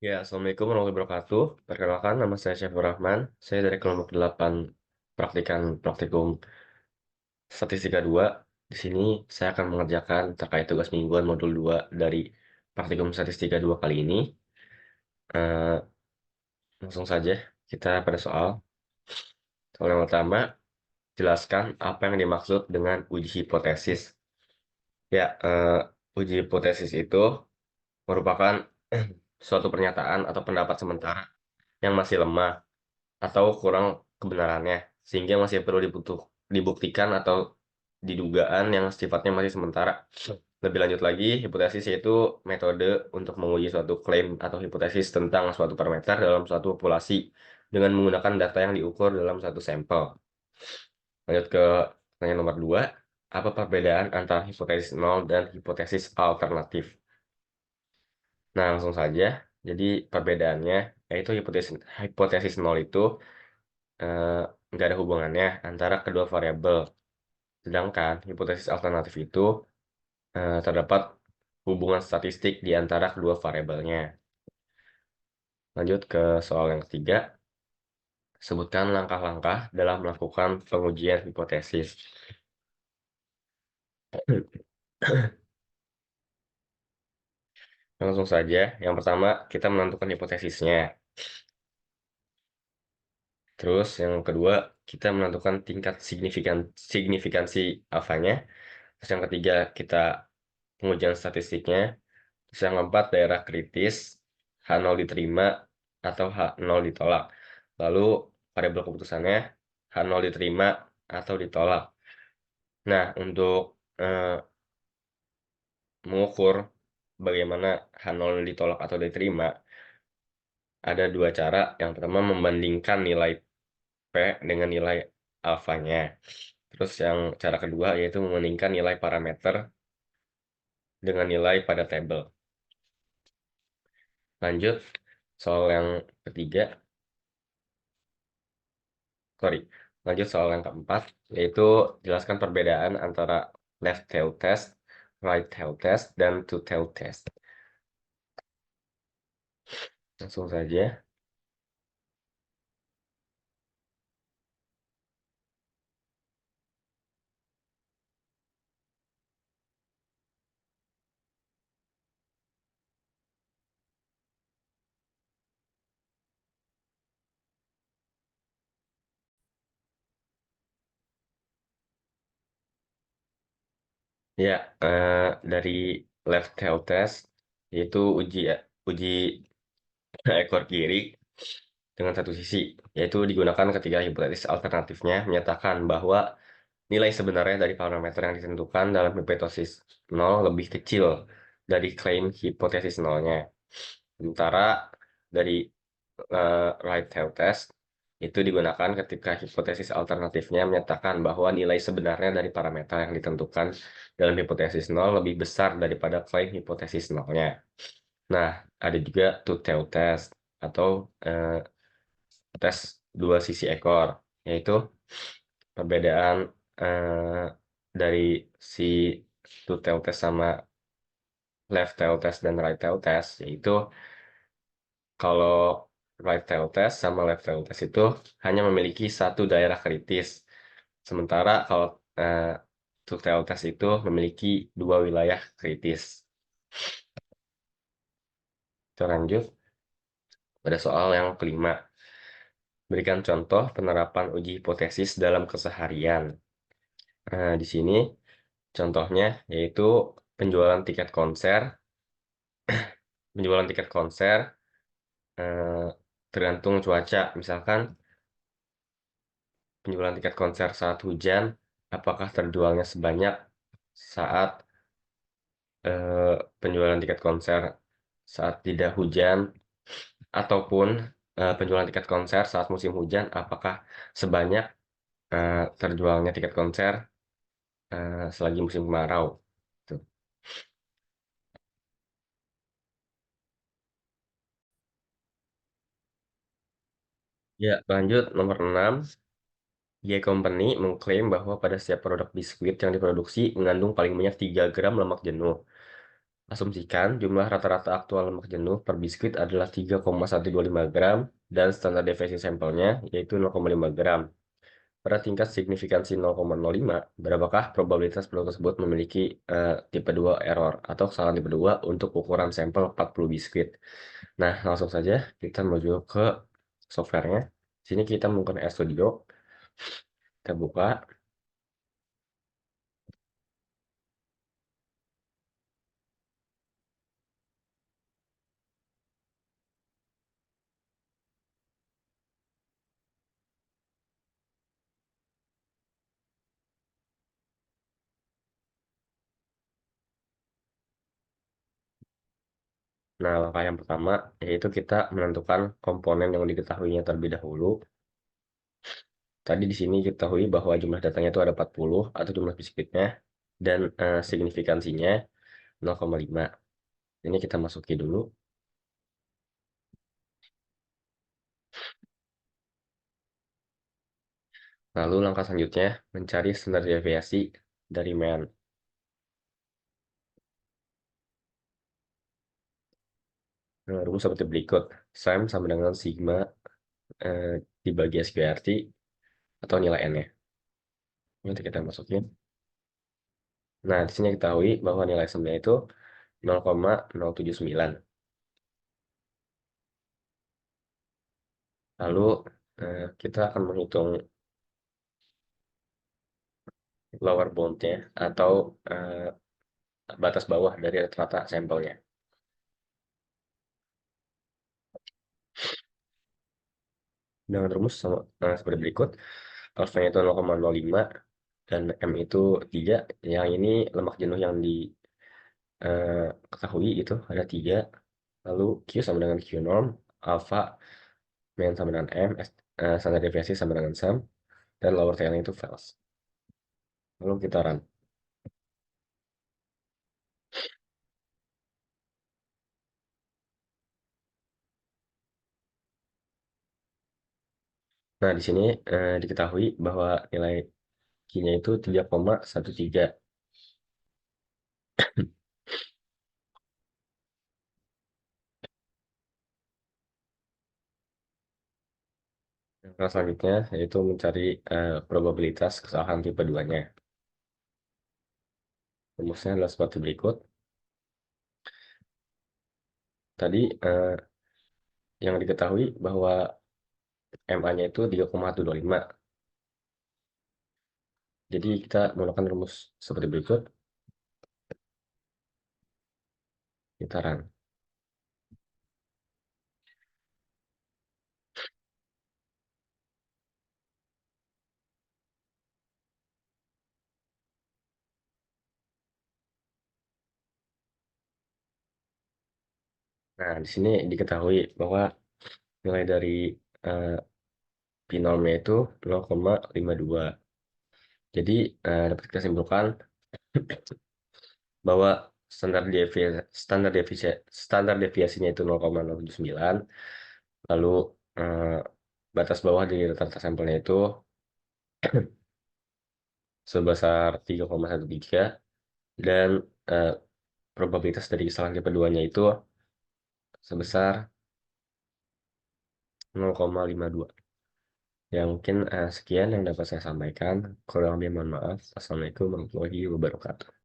Ya, Assalamualaikum warahmatullahi wabarakatuh. Perkenalkan, nama saya Syafur Rahman. Saya dari kelompok 8 praktikum Statistika 2. Di sini saya akan mengerjakan terkait tugas mingguan modul 2 dari praktikum Statistika 2 kali ini. Eh, Langsung saja kita pada soal. Soal yang pertama, jelaskan apa yang dimaksud dengan uji hipotesis. Ya, uji hipotesis itu merupakan suatu pernyataan atau pendapat sementara yang masih lemah atau kurang kebenarannya, sehingga masih perlu dibuktikan atau didugaan yang sifatnya masih sementara. Lebih lanjut lagi, hipotesis yaitu metode untuk menguji suatu klaim atau hipotesis tentang suatu parameter dalam suatu populasi dengan menggunakan data yang diukur dalam satu sampel. Lanjut ke pertanyaan nomor 2, apa perbedaan antara hipotesis nol dan hipotesis alternatif? Nah, langsung saja. Jadi perbedaannya yaitu hipotesis nol itu eh, nggak ada hubungannya antara kedua variabel. Sedangkan hipotesis alternatif itu terdapat hubungan statistik di antara kedua variabelnya. Lanjut ke soal yang ketiga. Sebutkan langkah-langkah dalam melakukan pengujian hipotesis. Langsung saja. Yang pertama, kita menentukan hipotesisnya. Terus yang kedua, kita menentukan tingkat signifikansi alfanya. Terus yang ketiga, kita pengujian statistiknya. Terus yang keempat, daerah kritis, H0 diterima atau H0 ditolak. Lalu variabel keputusannya H0 diterima atau ditolak. Nah, untuk mengukur bagaimana H0 ditolak atau diterima, ada dua cara. Yang pertama, membandingkan nilai P dengan nilai alfanya. Terus yang cara kedua yaitu membandingkan nilai parameter dengan nilai pada tabel. Lanjut, soal yang ketiga, sorry, lanjut soal yang keempat, yaitu jelaskan perbedaan antara left tail test, right tail test, dan two tail test. Langsung saja. Ya, dari left tail test, yaitu uji ekor kiri dengan satu sisi, yaitu digunakan ketika hipotesis alternatifnya menyatakan bahwa nilai sebenarnya dari parameter yang ditentukan dalam hipotesis nol lebih kecil dari klaim hipotesis nolnya. Sementara dari right tail test itu digunakan ketika hipotesis alternatifnya menyatakan bahwa nilai sebenarnya dari parameter yang ditentukan dalam hipotesis nol lebih besar daripada klaim hipotesis nolnya. Nah, ada juga two tail test atau tes dua sisi ekor, yaitu perbedaan eh, dari si two tail test sama left tail test dan right tail test, yaitu kalau right tail test sama left tail test itu hanya memiliki satu daerah kritis, sementara kalau eh, two tail test itu memiliki dua wilayah kritis. Kita lanjut pada soal yang kelima. Berikan contoh penerapan uji hipotesis dalam keseharian. Nah, di sini contohnya yaitu penjualan tiket konser. Penjualan tiket konser eh, tergantung cuaca. Misalkan penjualan tiket konser saat hujan, apakah terjualnya sebanyak saat eh, penjualan tiket konser saat tidak hujan, ataupun penjualan tiket konser saat musim hujan, apakah sebanyak terjualnya tiket konser selagi musim kemarau. Tuh. Ya, lanjut nomor 6. Y Company mengklaim bahwa pada setiap produk biskuit yang diproduksi mengandung paling banyak 3 gram lemak jenuh. Asumsikan jumlah rata-rata aktual lemak jenuh per biskuit adalah 3,125 gram dan standar deviasi sampelnya yaitu 0,5 gram. Pada tingkat signifikansi 0,05, berapakah probabilitas produk tersebut memiliki tipe 2 error atau kesalahan tipe 2 untuk ukuran sampel 40 biskuit? Nah, langsung saja kita menuju ke softwarenya. Sini kita menggunakan RStudio, kita buka. Nah, langkah yang pertama yaitu kita menentukan komponen yang diketahuinya terlebih dahulu. Tadi di sini diketahui bahwa jumlah datanya itu ada 40 atau jumlah biskuitnya dan signifikansinya 0,5. Ini kita masuki dulu. Lalu langkah selanjutnya mencari standar deviasi dari MEN. Nah, rumus seperti berikut. Sam sama dengan sigma dibagi SQRT atau nilai N-nya. Nanti kita masukin. Nah, di sini ketahui bahwa nilai SAM-nya itu 0,079. Lalu kita akan menghitung lower bound-nya atau batas bawah dari rata-rata sampelnya. Dengan rumus seperti berikut. Alpha-nya itu 0,05 dan M itu 3. Yang ini lemak jenuh yang diketahui itu ada 3. Lalu Q sama dengan Q norm, alpha min sama dengan M, standar deviasi sama dengan sum, dan lower tail itu false. Lalu kita run. Nah, di sini diketahui bahwa nilai Q-nya itu 3,13. Nah, selanjutnya yaitu mencari probabilitas kesalahan tipe 2-nya. Rumusnya adalah seperti berikut. Tadi yang diketahui bahwa MA-nya itu 3,125. Jadi kita menggunakan rumus seperti berikut. Kita run. Nah, di sini diketahui bahwa nilai dari eh, binomnya itu 0,52. Jadi dapat kita simpulkan bahwa standar deviasinya itu 0,079. Lalu eh, batas bawah dari rata-rata sampelnya itu sebesar 3,13 dan eh, probabilitas dari kesalahan tipe 2-nya itu sebesar 0,52. Ya mungkin sekian yang dapat saya sampaikan. Kurang lebih mohon maaf. Assalamualaikum warahmatullahi wabarakatuh.